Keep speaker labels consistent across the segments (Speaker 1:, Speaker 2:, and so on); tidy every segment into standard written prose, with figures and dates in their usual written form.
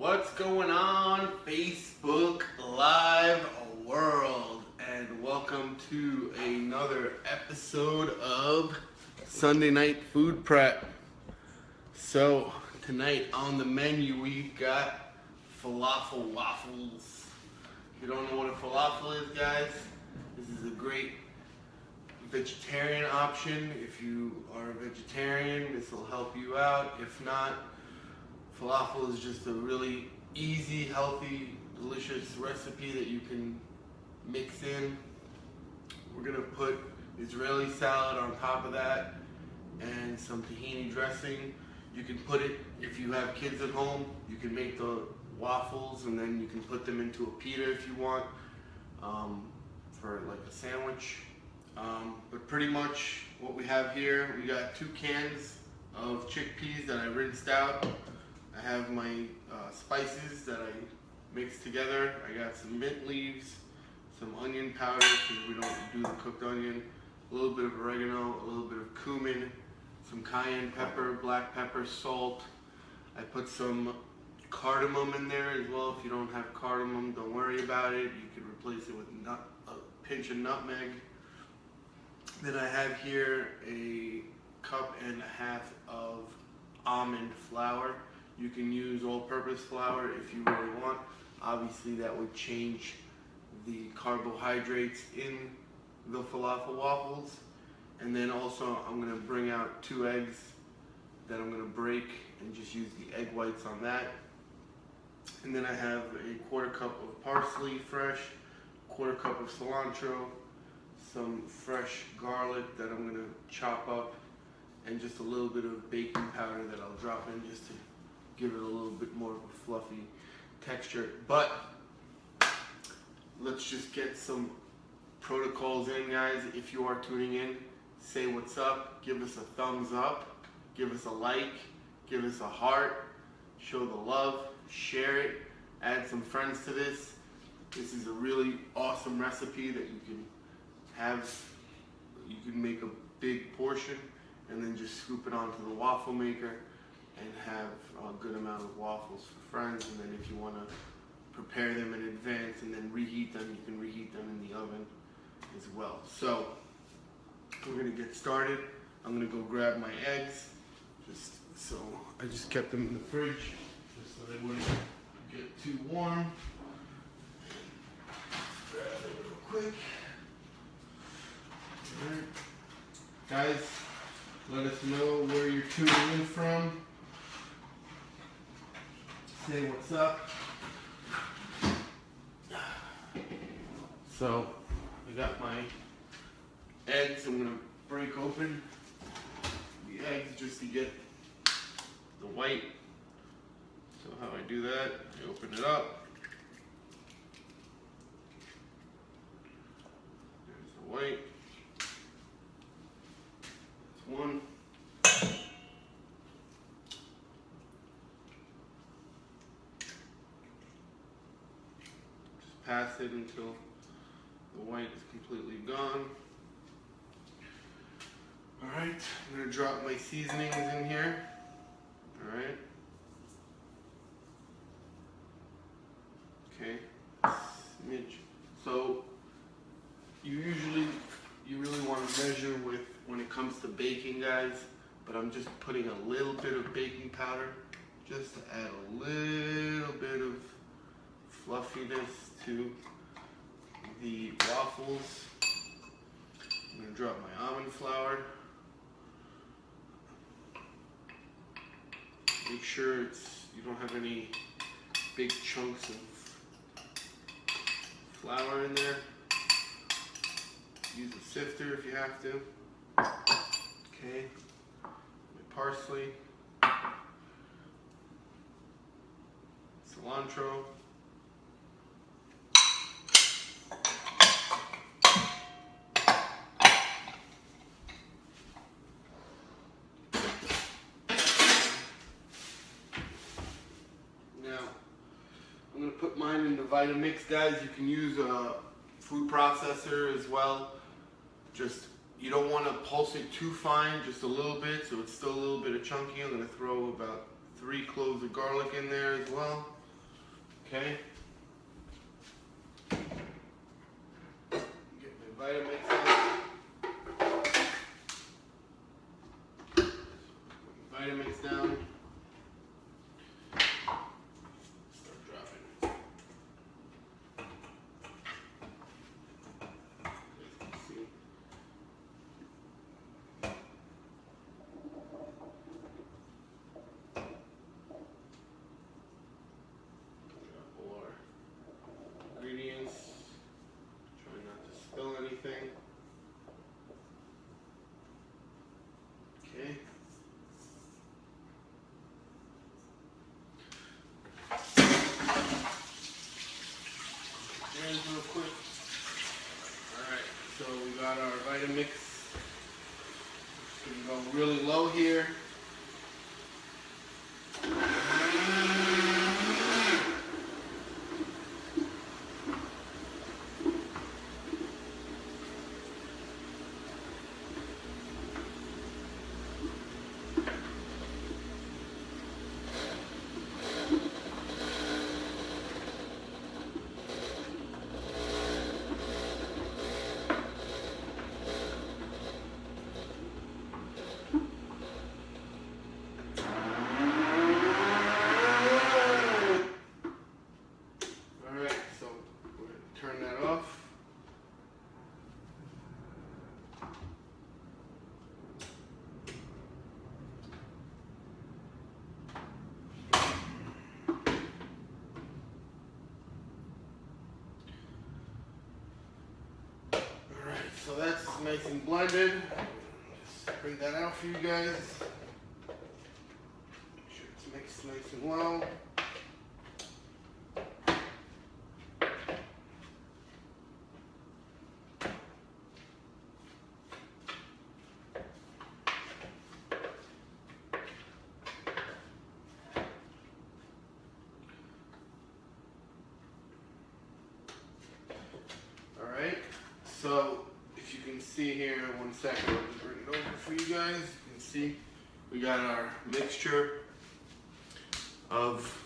Speaker 1: What's going on, Facebook Live world? And welcome to another episode of Sunday Night Food Prep. So, tonight on the menu we got falafel waffles. If you don't know what a falafel is, guys, this is a great vegetarian option. If you are a vegetarian, this will help you out. If not, falafel is just a really easy, healthy, delicious recipe that you can mix in. We're gonna put Israeli salad on top of that and some tahini dressing. You can put it, if you have kids at home, you can make the waffles and then you can put them into a pita if you want, for like a sandwich. But pretty much what we have here, we got 2 cans of chickpeas that I rinsed out. I have my spices that I mixed together. I got some mint leaves, some onion powder because we don't do the cooked onion, a little bit of oregano, a little bit of cumin, some cayenne pepper, black pepper, salt. I put some cardamom in there as well. If you don't have cardamom, don't worry about it. You can replace it with a pinch of nutmeg. Then I have here a 1.5 cups of almond flour. You can use all-purpose flour if you really want. Obviously, that would change the carbohydrates in the falafel waffles. And then also, I'm gonna bring out 2 eggs that I'm gonna break and just use the egg whites on that. And then I have a 1/4 cup of parsley fresh, 1/4 cup of cilantro, some fresh garlic that I'm gonna chop up, and just a little bit of baking powder that I'll drop in just to give it a little bit more of a fluffy texture. But let's just get some protocols in, guys. If you are tuning in, say what's up, give us a thumbs up, give us a like, give us a heart, show the love, share it, add some friends to this. This is a really awesome recipe that you can have. You can make a big portion and then just scoop it onto the waffle maker and have a good amount of waffles for friends. And then if you want to prepare them in advance and then reheat them, you can reheat them in the oven as well. So we're gonna get started. I'm gonna go grab my eggs. I just kept them in the fridge just so they wouldn't get too warm. Grab it real quick. All right. Guys, let us know where you're tuning in from. Say what's up. So, I got my eggs. I'm gonna break open the eggs just to get the white. So how I do that, I open it up. There's the white. That's one. Pass it until the white is completely gone. Alright, I'm going to drop my seasonings in here. Alright. Okay. Smidge. So, you really want to measure with when it comes to baking, guys, but I'm just putting a little bit of baking powder just to add a little bit of fluffiness to the waffles. I'm going to drop my almond flour. Make sure you don't have any big chunks of flour in there. Use a sifter if you have to. Okay, my parsley, cilantro. I'm going to put mine in the Vitamix, guys. You can use a food processor as well. You don't want to pulse it too fine, just a little bit, so it's still a little bit of chunky. I'm going to throw about 3 cloves of garlic in there as well. Okay. Get my Vitamix out. Vitamix down. Start dropping. As you can see. Drop all our ingredients. Try not to spill anything. Okay. Hands real quick. Alright, so we got our Vitamix. Just gonna go really low here. So that's nice and blended. Just bring that out for you guys. Make sure it's mixed nice and well. All right, so if you can see here, one second, I'll just bring it over for you guys. You can see we got our mixture of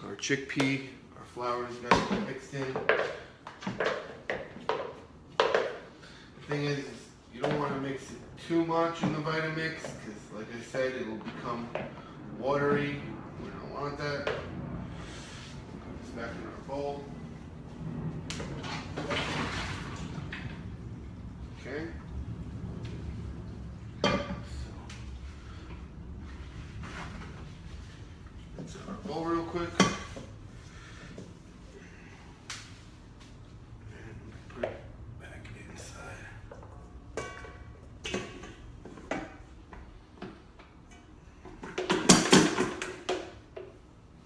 Speaker 1: our chickpea, our flour is got mixed in. The thing is you don't want to mix it too much in the Vitamix because, like I said, it will become watery. We don't want that. Put this back in our bowl. Okay. Let's our bowl real quick. And put it back inside.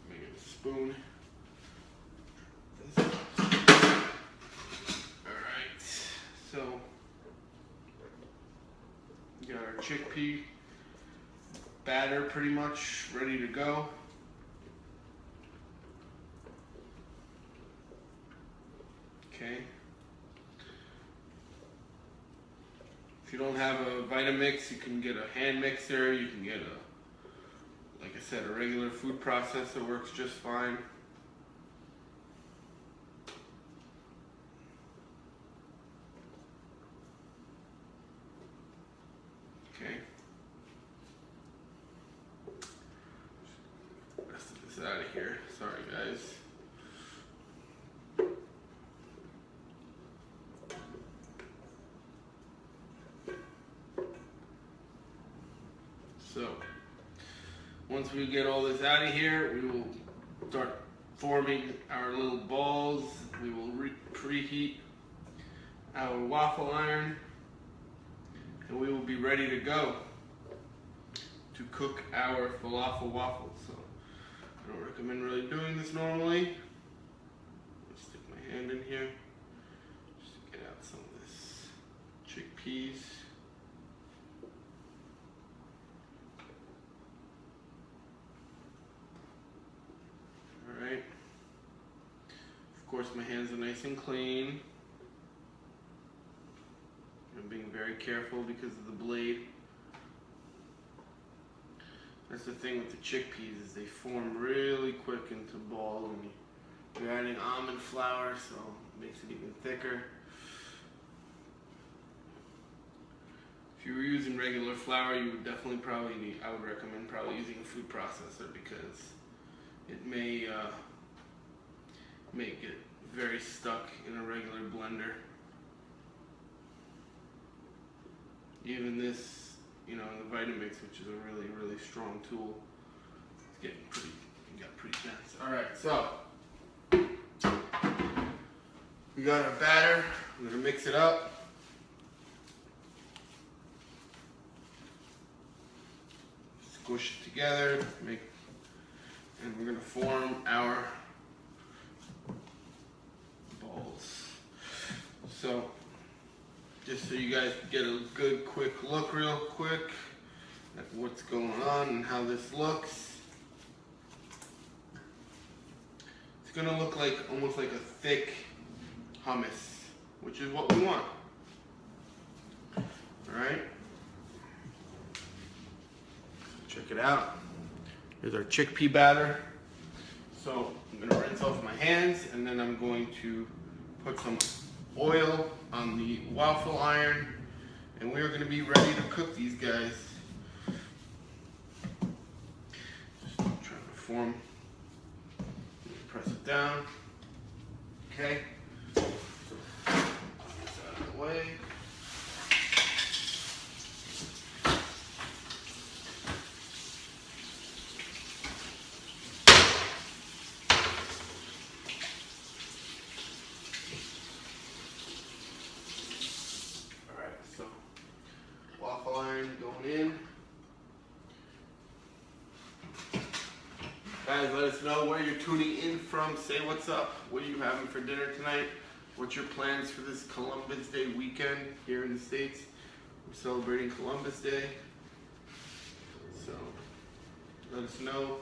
Speaker 1: Make it a spoon. Alright, so we got our chickpea batter pretty much ready to go. Okay. If you don't have a Vitamix, you can get a hand mixer, you can get a, like I said, a regular food processor works just fine. Okay. Rest of this out of here. Sorry guys. So, once we get all this out of here, we will start forming our little balls. We will preheat our waffle iron, and we will be ready to go to cook our falafel waffles. So, I don't recommend really doing this normally. I'll stick my hand in here just to get out some of this chickpeas. Alright. Of course, my hands are nice and clean. I'm being very careful because of the blade. That's the thing with the chickpeas, is they form really quick into balls, and you're adding almond flour, so it makes it even thicker. If you were using regular flour, you would definitely I would recommend probably using a food processor, because it may get very stuck in a regular blender. Even this, the Vitamix, which is a really, really strong tool, it's getting pretty dense. All right, so we got our batter. I'm gonna mix it up. Squish it together, and we're gonna form our balls. So, just so you guys can get a good quick look real quick at what's going on and how this looks. It's gonna look like almost like a thick hummus, which is what we want. Alright? Check it out. Here's our chickpea batter. So I'm gonna rinse off my hands, and then I'm going to put some oil on the waffle iron, and we're going to be ready to cook these guys. Just trying to form. Press it down. Okay. So, get this out of the way. Guys, let us know where you're tuning in from. Say what's up. What are you having for dinner tonight? What's your plans for this Columbus Day weekend here in the States? We're celebrating Columbus Day. So let us know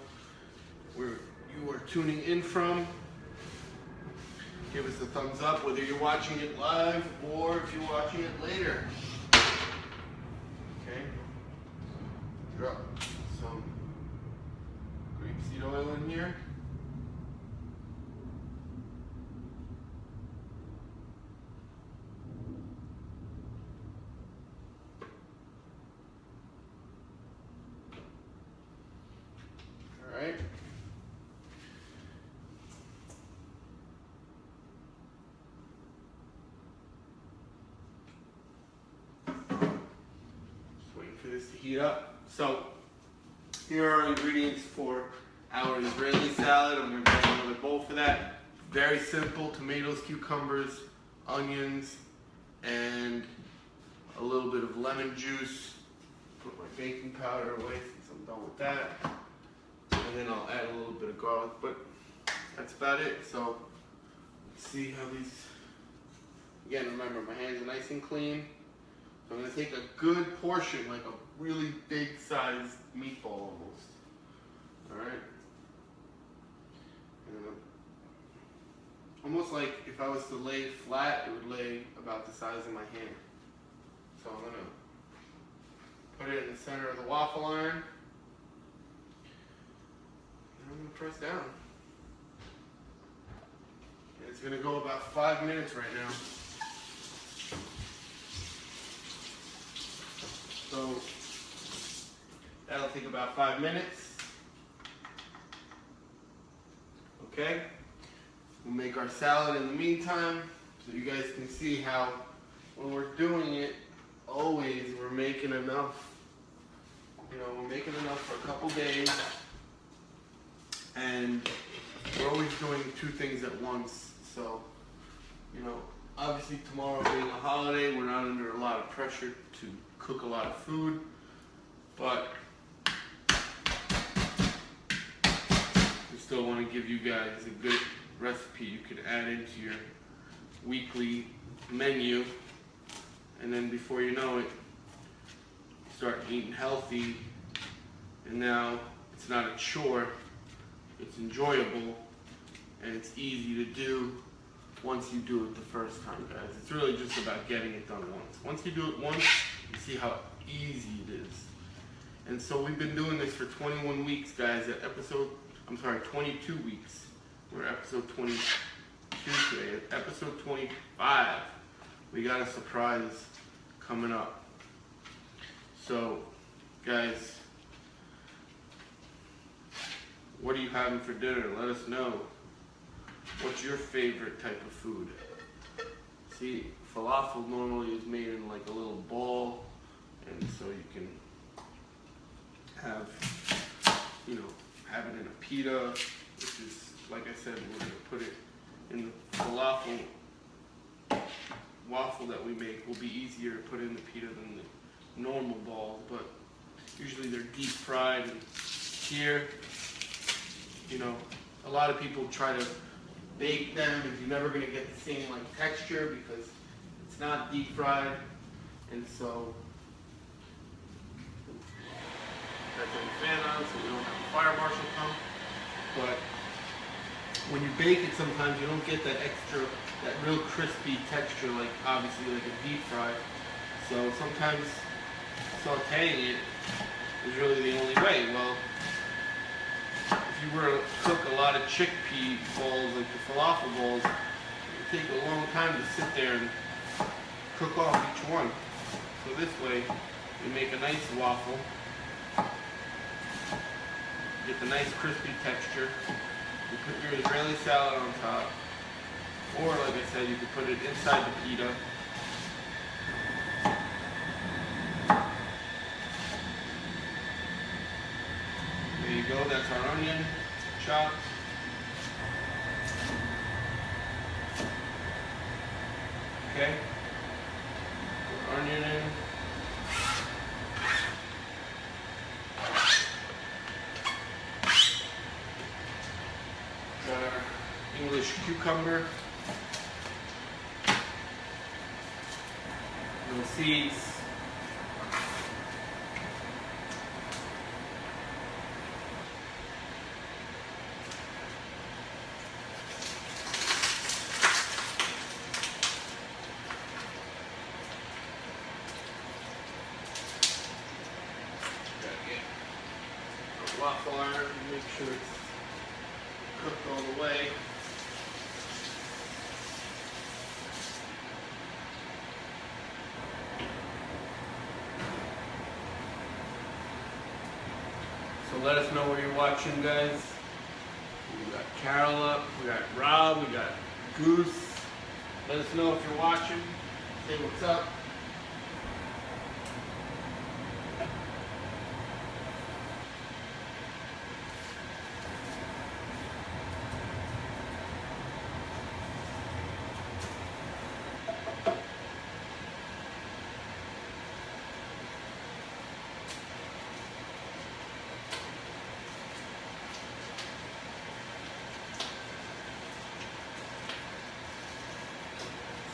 Speaker 1: where you are tuning in from. Give us a thumbs up whether you're watching it live or if you're watching it later. Okay? Drop some grapeseed oil in here. All right. Just waiting for this to heat up. So here are our ingredients for our Israeli salad. I'm going to grab another bowl for that. Very simple: tomatoes, cucumbers, onions, and a little bit of lemon juice. Put my baking powder away since I'm done with that. And then I'll add a little bit of garlic, but that's about it. So let's see how these, again, remember my hands are nice and clean. So I'm going to take a good portion, like a really big sized meatball almost. Alright? Almost like if I was to lay it flat, it would lay about the size of my hand. So I'm going to put it in the center of the waffle iron. And I'm going to press down. And it's going to go about 5 minutes right now. So that'll take about 5 minutes. Okay? We'll make our salad in the meantime, so you guys can see how when we're doing it, always we're making enough. We're making enough for a couple days, and we're always doing two things at once. So, obviously tomorrow being a holiday, we're not under a lot of pressure to cook a lot of food, but we still want to give you guys a good recipe you could add into your weekly menu, and then before you know it, you start eating healthy, and now it's not a chore, it's enjoyable, and it's easy to do once you do it the first time, guys. It's really just about getting it done once. Once you do it once, you see how easy it is. And so we've been doing this for 21 weeks, guys. 22 weeks. We're episode 22 today. At episode 25, we got a surprise coming up. So, guys, what are you having for dinner? Let us know. What's your favorite type of food? See, falafel normally is made in like a little ball, and so you can have it in a pita, which is, like I said, we're going to put it in the falafel waffle that we make. Will be easier to put in the pita than the normal balls, but usually they're deep fried. And here, a lot of people try to bake them, and you're never going to get the same texture because it's not deep fried. And so that's a fan on, so we don't have a fire marshal come. But when you bake it, sometimes you don't get that real crispy texture, obviously like a deep fry. So sometimes sauteing it is really the only way. Well, if you were to cook a lot of chickpea balls, like the falafel balls, it would take a long time to sit there and cook off each one. So this way, you make a nice waffle. Get the nice crispy texture. You put your Israeli salad on top. Or, like I said, you could put it inside the pita. There you go, that's our onion chopped. Okay. Put onion in. Got our English cucumber. Little seeds. Gotta get a waffle iron to make sure it's cooked all the way. So let us know where you're watching, guys. We got Carol up, we got Rob, we got Goose. Let us know if you're watching. Say what's up.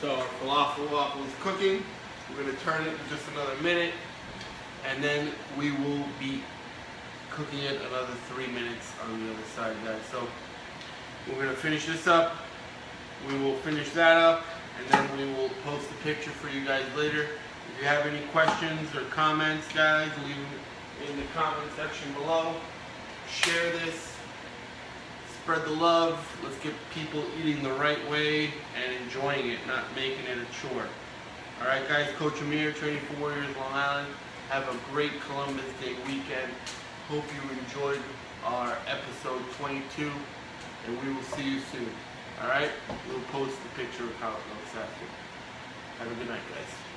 Speaker 1: So our falafel waffle is cooking. We're going to turn it in just another minute, and then we will be cooking it another 3 minutes on the other side, guys. So we're going to finish this up. We will finish that up, and then we will post a picture for you guys later. If you have any questions or comments, guys, leave them in the comment section below. Share this. Spread the love. Let's get people eating the right way and enjoying it, not making it a chore. Alright guys, Coach Amir, training for Warriors Long Island. Have a great Columbus Day weekend. Hope you enjoyed our episode 22, and we will see you soon. Alright? We'll post the picture of how it looks after. Have a good night, guys.